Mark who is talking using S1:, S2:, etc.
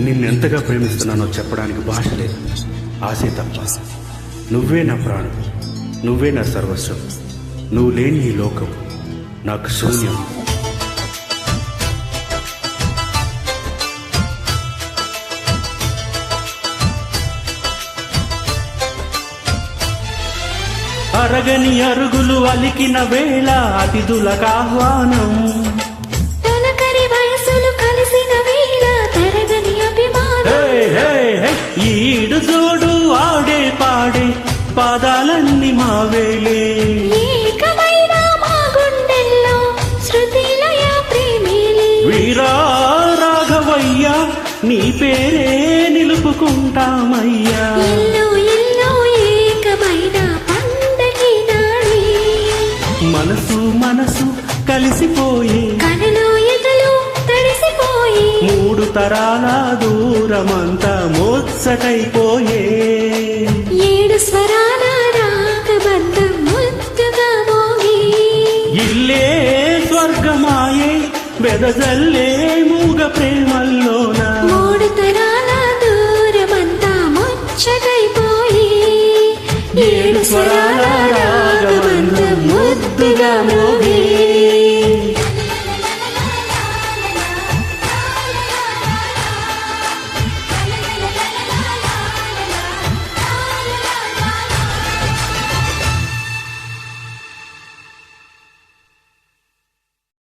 S1: నిన్నెంతగా ప్రేమిస్తున్నానో చెప్పడానికి భాష లేదు, ఆశే తప్ప. నువ్వే నా ప్రాణం, నువ్వే నా సర్వస్వం. నువ్వు లేని ఈ లోకం నాకు శూన్యం. అరగని అరుగులు అలికిన వేళ అతిథులకు ఆహ్వానం.
S2: తొలకరి వయసులు కలిసిన వేళ తరగని అభిమానం.
S1: ఈడు జోడు ఆడే పాడే పాదాలన్నీ మావేలే.
S2: ఏకమైన మా గుండెల్లో శృతిలయ ప్రేమిలే.
S1: వీరా రాఘవయ్య నీ పేరే నిలుపుకుంటామయ్యా.
S2: ఎల్లో ఎల్లో ఏకమైన పండగి నాడే.
S1: మనసు మనసు కలిసిపోయి
S2: కనులు ఎదలు తడిసిపోయి.
S1: మూడు తరాల దూరమంతా ముచ్చటైపోయే.
S2: ఏడు స్వరాల రాగబంధం ముద్దుగా మోగి.
S1: ఇల్లే స్వర్గమాయే వెదజల్లే మూగ ప్రేమల్లోన.
S2: మూడు తరాల దూరమంతా ముచ్చటైపోయి.
S1: ఏడు స్వరాల